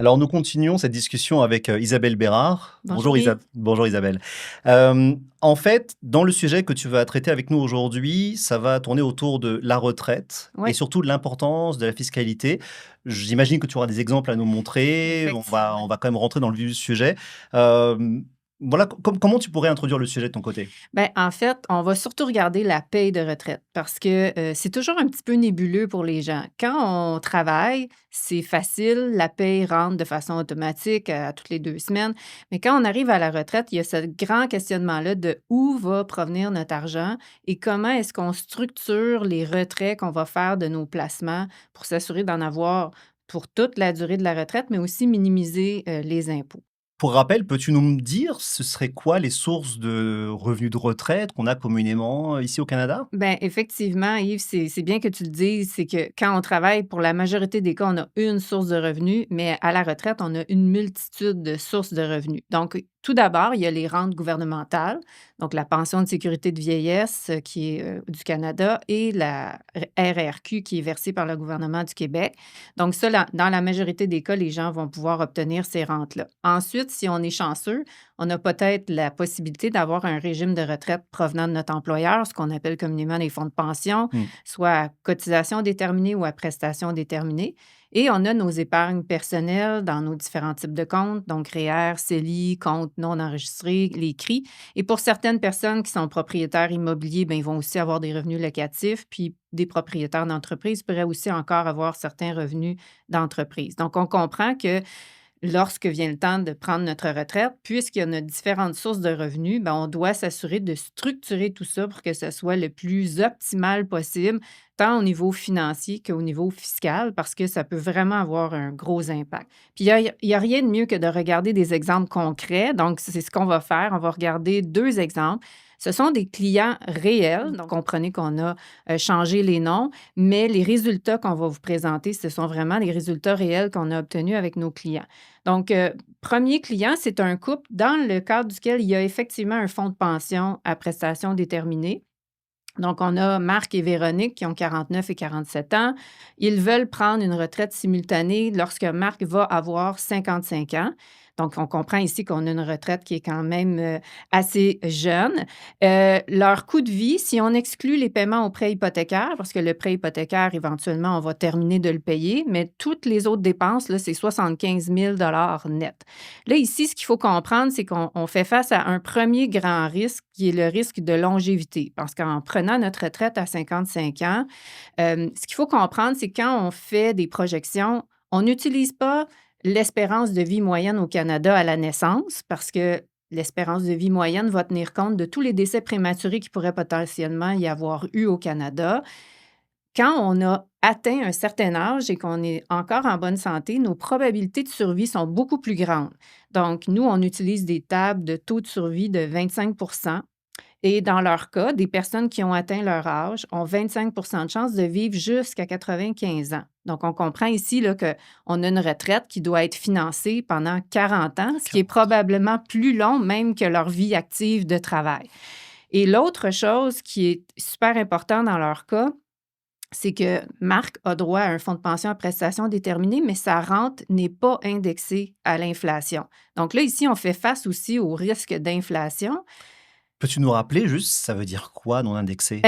Alors, nous continuons cette discussion avec Isabelle Bérard. Bonjour Yves. Bonjour Isabelle. En fait, dans le sujet que tu vas traiter avec nous aujourd'hui, ça va tourner autour de la retraite et Oui, surtout de l'importance de la fiscalité. J'imagine que tu auras des exemples à nous montrer. On effectivement. va quand même rentrer dans le vif du sujet. Euh, voilà, comment tu pourrais introduire le sujet de ton côté? Ben, en fait, on va surtout regarder la paye de retraite parce que c'est toujours un petit peu nébuleux pour les gens. Quand on travaille, c'est facile, la paye rentre de façon automatique à toutes les 2 semaines. Mais quand on arrive à la retraite, il y a ce grand questionnement-là de où va provenir notre argent et comment est-ce qu'on structure les retraits qu'on va faire de nos placements pour s'assurer d'en avoir pour toute la durée de la retraite, mais aussi minimiser les impôts. Pour rappel, peux-tu nous dire ce serait quoi les sources de revenus de retraite qu'on a communément ici au Canada? Ben effectivement, Yves, c'est bien que tu le dises. C'est que quand on travaille, pour la majorité des cas, on a une source de revenus, mais à la retraite, on a une multitude de sources de revenus. Donc, tout d'abord, il y a les rentes gouvernementales, donc la pension de sécurité de vieillesse qui est du Canada et la RRQ qui est versée par le gouvernement du Québec. Donc, ça, dans la majorité des cas, les gens vont pouvoir obtenir ces rentes-là. Ensuite, si on est chanceux, on a peut-être la possibilité d'avoir un régime de retraite provenant de notre employeur, ce qu'on appelle communément les fonds de pension, Hmm. soit à cotisation déterminée ou à prestation déterminée. Et on a nos épargnes personnelles dans nos différents types de comptes, donc REER, CELI, comptes non enregistrés, les CRI. Et pour certaines personnes qui sont propriétaires immobiliers, bien, ils vont aussi avoir des revenus locatifs, puis des propriétaires d'entreprise pourraient aussi encore avoir certains revenus d'entreprise. Donc, on comprend que lorsque vient le temps de prendre notre retraite, puisqu'il y en a différentes sources de revenus, ben, on doit s'assurer de structurer tout ça pour que ce soit le plus optimal possible, tant au niveau financier qu'au niveau fiscal, parce que ça peut vraiment avoir un gros impact. Puis il y a rien de mieux que de regarder des exemples concrets. Donc, c'est ce qu'on va faire. On va regarder 2 exemples. Ce sont des clients réels. Donc, comprenez qu'on a changé les noms, mais les résultats qu'on va vous présenter, ce sont vraiment les résultats réels qu'on a obtenus avec nos clients. Donc, 1er client, c'est un couple dans le cadre duquel il y a effectivement un fonds de pension à prestations déterminées. Donc, on a Marc et Véronique qui ont 49 et 47 ans. Ils veulent prendre une retraite simultanée lorsque Marc va avoir 55 ans. Donc, on comprend ici qu'on a une retraite qui est quand même assez jeune. Leur coût de vie, si on exclut les paiements au prêt hypothécaire, parce que le prêt hypothécaire, éventuellement, on va terminer de le payer, mais toutes les autres dépenses, là, c'est 75 000 net. Là, ici, ce qu'il faut comprendre, c'est qu'on fait face à un premier grand risque qui est le risque de longévité. Parce qu'en prenant notre retraite à 55 ans, ce qu'il faut comprendre, c'est quand on fait des projections, on n'utilise pas l'espérance de vie moyenne au Canada à la naissance parce que l'espérance de vie moyenne va tenir compte de tous les décès prématurés qui pourraient potentiellement y avoir eu au Canada. Quand on a atteint un certain âge et qu'on est encore en bonne santé, nos probabilités de survie sont beaucoup plus grandes. Donc, nous, on utilise des tables de taux de survie de 25. Et dans leur cas, des personnes qui ont atteint leur âge ont 25 de chances de vivre jusqu'à 95 ans. Donc, on comprend ici là, qu'on a une retraite qui doit être financée pendant 40 ans, ce qui est 40. probablement plus long même que leur vie active de travail. Et l'autre chose qui est super important dans leur cas, c'est que Marc a droit à un fonds de pension à prestations déterminées, mais sa rente n'est pas indexée à l'inflation. Donc là, ici, on fait face aussi au risque d'inflation. Peux-tu nous rappeler juste, ça veut dire quoi non indexé?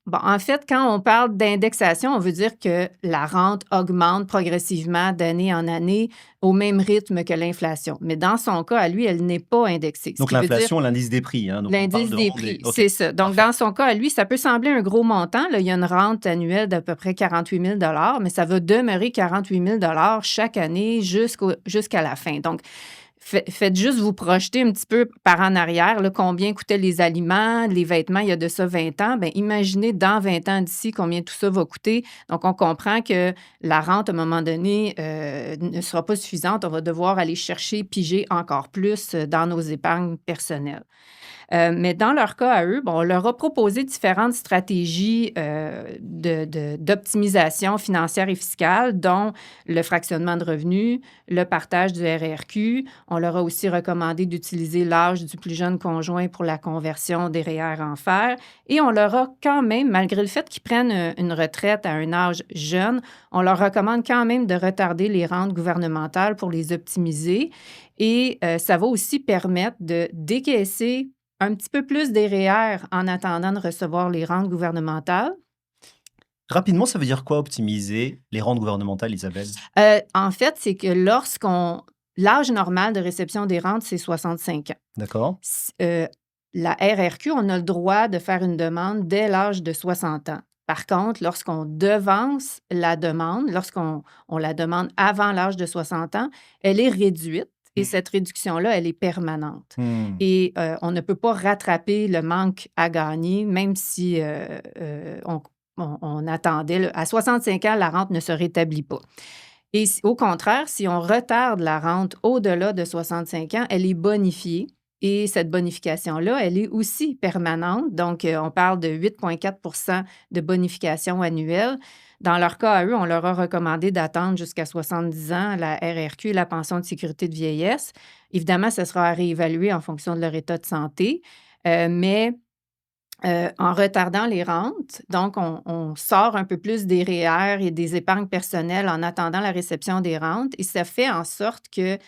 Bon, en fait, quand on parle d'indexation, on veut dire que la rente augmente progressivement d'année en année au même rythme que l'inflation. Mais dans son cas, à lui, elle n'est pas indexée. Ce Donc qui veut dire l'inflation, l'indice des prix, hein, donc on parle l'indice de des rendez. prix, OK, c'est ça. Donc, parfait. dans son cas, à lui, ça peut sembler un gros montant. Là, il y a une rente annuelle d'à peu près 48 000 mais ça va demeurer 48 000 chaque année jusqu'à la fin. Donc, faites juste vous projeter un petit peu par en arrière, là, combien coûtaient les aliments, les vêtements il y a de ça 20 ans. Bien, imaginez dans 20 ans d'ici combien tout ça va coûter. Donc, on comprend que la rente, à un moment donné, ne sera pas suffisante. On va devoir aller chercher, piger encore plus dans nos épargnes personnelles. Mais dans leur cas à eux, bon, on leur a proposé différentes stratégies d'optimisation financière et fiscale, dont le fractionnement de revenus, le partage du RRQ. On leur a aussi recommandé d'utiliser l'âge du plus jeune conjoint pour la conversion des REER en fer. Et on leur a quand même, malgré le fait qu'ils prennent une retraite à un âge jeune, on leur recommande quand même de retarder les rentes gouvernementales pour les optimiser. Et ça va aussi permettre de décaisser un petit peu plus des REER en attendant de recevoir les rentes gouvernementales. Rapidement, ça veut dire quoi optimiser les rentes gouvernementales, Isabelle? En fait, c'est que l'âge normal de réception des rentes, c'est 65 ans. D'accord. La RRQ, on a le droit de faire une demande dès l'âge de 60 ans. Par contre, lorsqu'on devance la demande, lorsqu'on la demande avant l'âge de 60 ans, elle est réduite et cette réduction-là, elle est permanente. Mmh. Et on ne peut pas rattraper le manque à gagner, même si on attendait. À 65 ans, la rente ne se rétablit pas. Et au contraire, si on retarde la rente au-delà de 65 ans, elle est bonifiée. Et cette bonification-là, elle est aussi permanente. Donc, on parle de 8,4 de bonification annuelle. Dans leur cas à eux, on leur a recommandé d'attendre jusqu'à 70 ans la RRQ, la pension de sécurité de vieillesse. Évidemment, ce sera à réévaluer en fonction de leur état de santé. Mais en retardant les rentes, donc on sort un peu plus des REER et des épargnes personnelles en attendant la réception des rentes et ça fait en sorte que,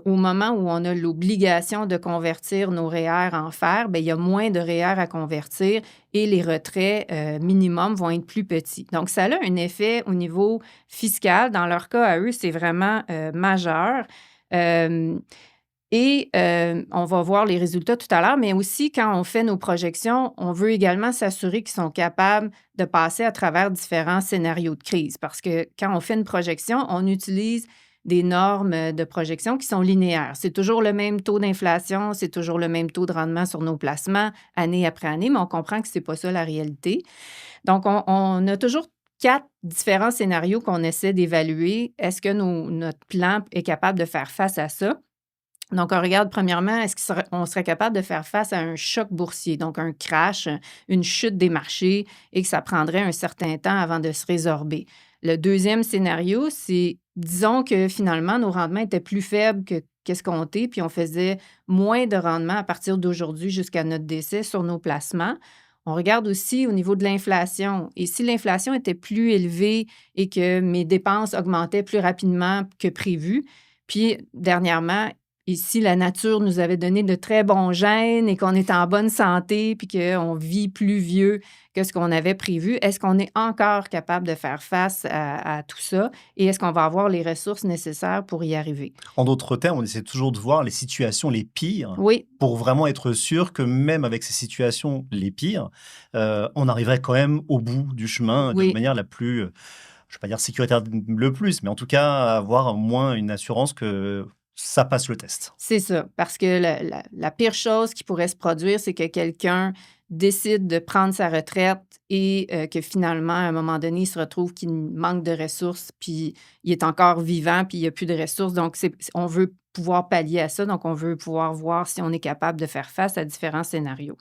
au moment où on a l'obligation de convertir nos REER en fer, bien, il y a moins de REER à convertir et les retraits, minimum vont être plus petits. Donc ça a un effet au niveau fiscal. Dans leur cas à eux, c'est vraiment, majeur. Hem Et on va voir les résultats tout à l'heure, mais aussi quand on fait nos projections, on veut également s'assurer qu'ils sont capables de passer à travers différents scénarios de crise. Parce que quand on fait une projection, on utilise des normes de projection qui sont linéaires. C'est toujours le même taux d'inflation, c'est toujours le même taux de rendement sur nos placements année après année, mais on comprend que ce n'est pas ça la réalité. Donc, on a toujours 4 différents scénarios qu'on essaie d'évaluer. Est-ce que notre plan est capable de faire face à ça? Donc, on regarde premièrement, on serait capable de faire face à un choc boursier, donc un crash, une chute des marchés et que ça prendrait un certain temps avant de se résorber. Le deuxième scénario, c'est, disons que finalement, nos rendements étaient plus faibles qu'escompté, puis on faisait moins de rendement à partir d'aujourd'hui jusqu'à notre décès sur nos placements. On regarde aussi au niveau de l'inflation. Et si l'inflation était plus élevée et que mes dépenses augmentaient plus rapidement que prévu, puis dernièrement, et si la nature nous avait donné de très bons gènes et qu'on est en bonne santé puis qu'on vit plus vieux que ce qu'on avait prévu, est-ce qu'on est encore capable de faire face à tout ça et est-ce qu'on va avoir les ressources nécessaires pour y arriver? En d'autres termes, on essaie toujours de voir les situations les pires Oui, pour vraiment être sûr que même avec ces situations les pires, on arriverait quand même au bout du chemin de oui. manière la plus, je ne vais pas dire sécuritaire le plus, mais en tout cas avoir au moins une assurance que ça passe le test. C'est ça, parce que la pire chose qui pourrait se produire, c'est que quelqu'un décide de prendre sa retraite et que finalement, à un moment donné, il se retrouve qu'il manque de ressources, puis il est encore vivant, puis il n'y a plus de ressources. Donc, on veut pouvoir pallier à ça, donc on veut pouvoir voir si on est capable de faire face à différents scénarios.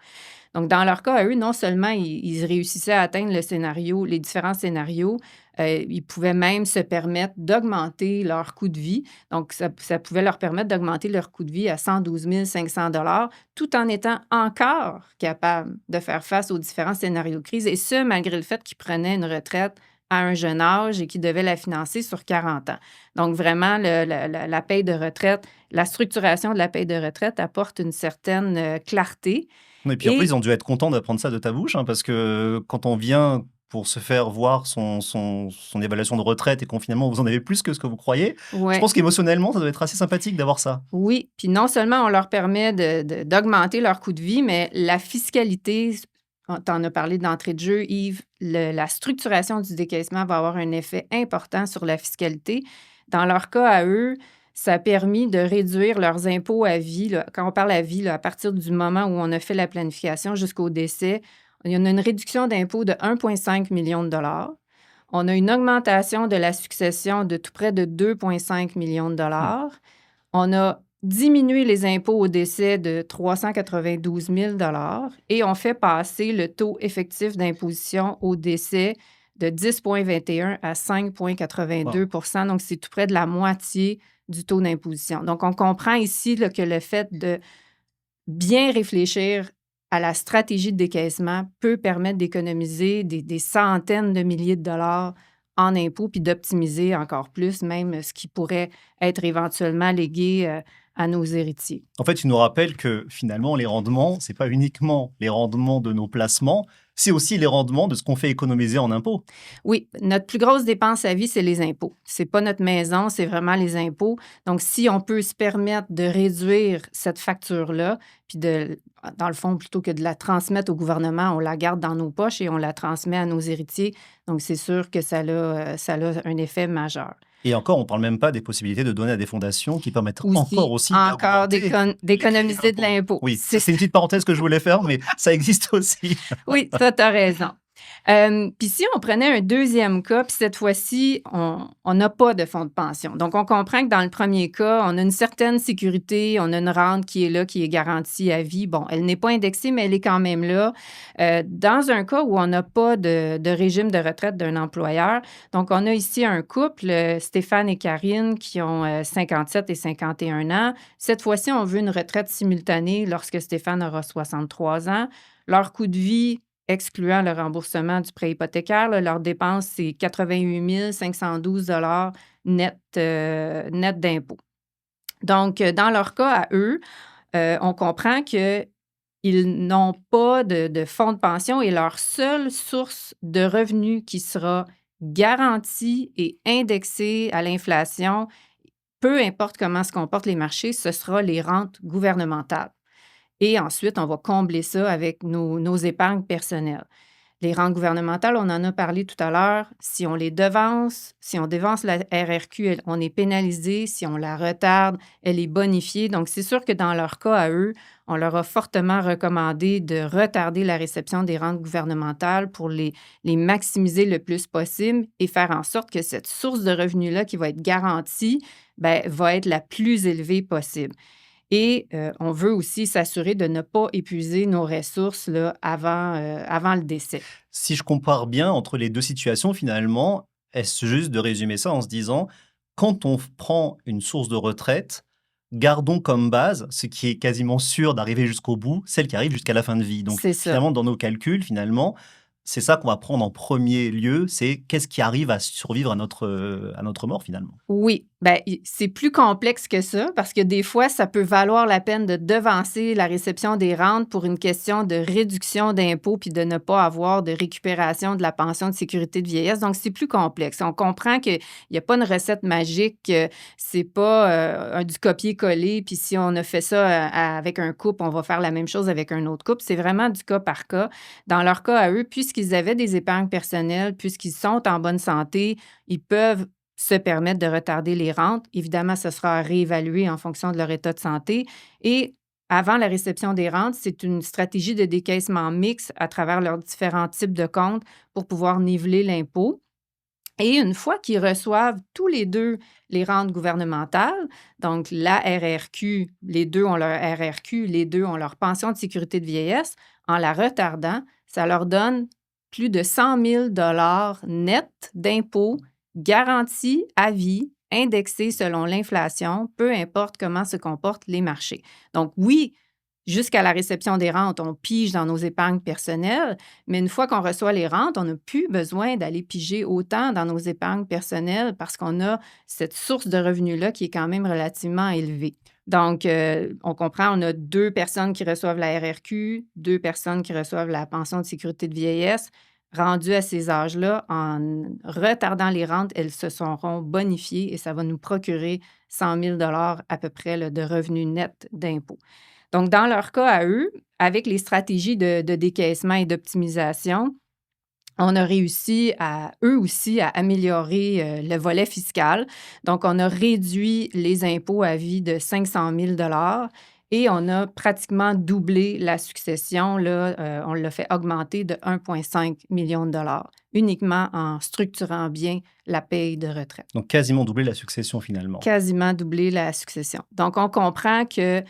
Donc, dans leur cas, à eux, non seulement ils réussissaient à atteindre les différents scénarios, ils pouvaient même se permettre d'augmenter leur coût de vie. Donc, ça pouvait leur permettre d'augmenter leur coût de vie à 112 500 tout en étant encore capables de faire face aux différents scénarios de crise, et ce, malgré le fait qu'ils prenaient une retraite à un jeune âge et qu'ils devaient la financer sur 40 ans. Donc, vraiment, la paye de retraite, la structuration de la paye de retraite apporte une certaine clarté. Et puis en plus, Et ils ont dû être contents d'apprendre ça de ta bouche, hein, parce que quand on vient pour se faire voir son évaluation de retraite et qu'on finalement vous en avez plus que ce que vous croyez, je ouais, pense qu'émotionnellement, ça doit être assez sympathique d'avoir ça. oui, puis non seulement on leur permet d'augmenter leur coût de vie, mais la fiscalité, tu en as parlé d'entrée de jeu, Yves, la structuration du décaissement va avoir un effet important sur la fiscalité. Dans leur cas à eux, ça a permis de réduire leurs impôts à vie. Là. Quand on parle à vie, là, à partir du moment où on a fait la planification jusqu'au décès, il y en a une réduction d'impôts de 1,5 million de dollars. On a une augmentation de la succession de tout près de 2,5 millions de Mmh. dollars. On a diminuer les impôts au décès de 392 000 et on fait passer le taux effectif d'imposition au décès de 10,21 à Waouh! 5,82. Donc, c'est tout près de la moitié du taux d'imposition. Donc, on comprend ici là, que le fait de bien réfléchir à la stratégie de décaissement peut permettre d'économiser des centaines de milliers de dollars en impôts, puis d'optimiser encore plus même ce qui pourrait être éventuellement légué à nos héritiers. En fait, tu nous rappelles que finalement, les rendements, c'est pas uniquement les rendements de nos placements, c'est aussi les rendements de ce qu'on fait économiser en impôts. Oui, notre plus grosse dépense à vie, c'est les impôts. C'est pas notre maison, c'est vraiment les impôts. Donc, si on peut se permettre de réduire cette facture-là, puis dans le fond, plutôt que de la transmettre au gouvernement, on la garde dans nos poches et on la transmet à nos héritiers. Donc, c'est sûr que ça a un effet majeur. Et encore, on parle même pas des possibilités de donner à des fondations qui permettent encore Aussi, aussi encore d'augmenter les crédits d'économiser de d'impôt. l'impôt. Oui, ça, c'est une petite parenthèse que je voulais faire, mais ça existe aussi. Oui, ça, tu as raison. Puis si on prenait un deuxième cas, puis cette fois-ci, on n'a pas de fonds de pension. Donc, on comprend que dans le premier cas, on a une certaine sécurité, on a une rente qui est là, qui est garantie à vie. Bon, elle n'est pas indexée, mais elle est quand même là. Dans un cas où on n'a pas de régime de retraite d'un employeur, donc on a ici un couple, Stéphane et Karine, qui ont 57 et 51 ans. Cette fois-ci, on veut une retraite simultanée lorsque Stéphane aura 63 ans. Leur coût de vie, excluant le remboursement du prêt hypothécaire, là, leurs dépenses, c'est 88 512 net, net d'impôts. Donc, dans leur cas à eux, on comprend qu'ils n'ont pas de fonds de pension et leur seule source de revenus qui sera garantie et indexée à l'inflation, peu importe comment se comportent les marchés, ce sera les rentes gouvernementales. Et ensuite, on va combler ça avec nos épargnes personnelles. Les rentes gouvernementales, on en a parlé tout à l'heure. Si on les devance, si on dévance la RRQ, on est pénalisé. Si on la retarde, elle est bonifiée. Donc, c'est sûr que dans leur cas à eux, on leur a fortement recommandé de retarder la réception des rentes gouvernementales pour les maximiser le plus possible et faire en sorte que cette source de revenus-là qui va être garantie, bien, va être la plus élevée possible. Et on veut aussi s'assurer de ne pas épuiser nos ressources là, avant le décès. Si je compare bien entre les deux situations, finalement, est-ce juste de résumer ça en se disant, quand on prend une source de retraite, gardons comme base ce qui est quasiment sûr d'arriver jusqu'au bout, celle qui arrive jusqu'à la fin de vie. Donc C'est ça. finalement, dans nos calculs, finalement, c'est ça qu'on va prendre en premier lieu, c'est qu'est-ce qui arrive à survivre à notre mort finalement. Oui, ben, c'est plus complexe que ça parce que des fois, ça peut valoir la peine de devancer la réception des rentes pour une question de réduction d'impôts puis de ne pas avoir de récupération de la pension de sécurité de vieillesse. Donc, c'est plus complexe. On comprend qu'il n'y a pas une recette magique, c'est pas du copier-coller, puis si on a fait ça avec un couple, on va faire la même chose avec un autre couple. C'est vraiment du cas par cas. Dans leur cas à eux, puisqu'ils avaient des épargnes personnelles, puisqu'ils sont en bonne santé, ils peuvent se permettre de retarder les rentes. Évidemment, ce sera à réévaluer en fonction de leur état de santé. Et avant la réception des rentes, c'est une stratégie de décaissement mixte à travers leurs différents types de comptes pour pouvoir niveler l'impôt. Et une fois qu'ils reçoivent tous les deux les rentes gouvernementales, donc la RRQ, les deux ont leur RRQ, les deux ont leur pension de sécurité de vieillesse, en la retardant, ça leur donne plus de 100 000 net d'impôts garantis à vie, indexés selon l'inflation, peu importe comment se comportent les marchés. Donc oui, jusqu'à la réception des rentes, on pige dans nos épargnes personnelles, mais une fois qu'on reçoit les rentes, on n'a plus besoin d'aller piger autant dans nos épargnes personnelles parce qu'on a cette source de revenus-là qui est quand même relativement élevée. Donc, on comprend, on a 2 personnes qui reçoivent la RRQ, 2 personnes qui reçoivent la pension de sécurité de vieillesse. Rendues à ces âges-là, en retardant les rentes, elles se seront bonifiées et ça va nous procurer 100 000 à peu près là, de revenus nets d'impôts. Donc, dans leur cas à eux, avec les stratégies de décaissement et d'optimisation, on a réussi eux aussi à améliorer le volet fiscal. Donc, on a réduit les impôts à vie de 500 000 et on a pratiquement doublé la succession, là, on l'a fait augmenter de 1,5 million de dollars, uniquement en structurant bien la paye de retraite. Donc quasiment doubler la succession finalement. Quasiment doubler la succession. Donc on comprend que,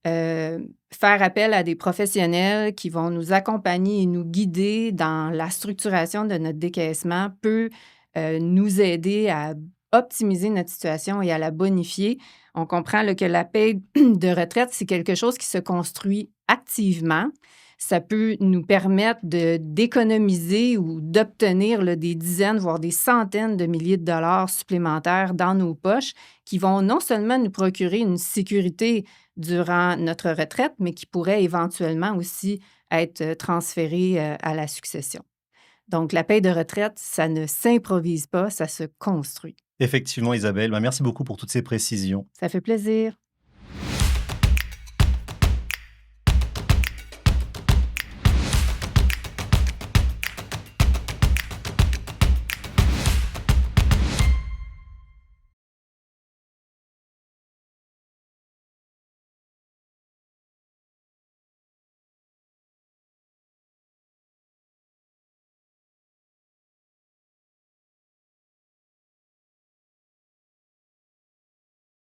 faire appel à des professionnels qui vont nous accompagner et nous guider dans la structuration de notre décaissement peut, nous aider à optimiser notre situation et à la bonifier. On comprend là, que la paie de retraite, c'est quelque chose qui se construit activement. Ça peut nous permettre d'économiser ou d'obtenir là, des dizaines, voire des centaines de milliers de dollars supplémentaires dans nos poches qui vont non seulement nous procurer une sécurité durant notre retraite, mais qui pourraient éventuellement aussi être transférées à la succession. Donc, la paie de retraite, ça ne s'improvise pas, ça se construit. Effectivement, Isabelle, bah, merci beaucoup pour toutes ces précisions. Ça fait plaisir.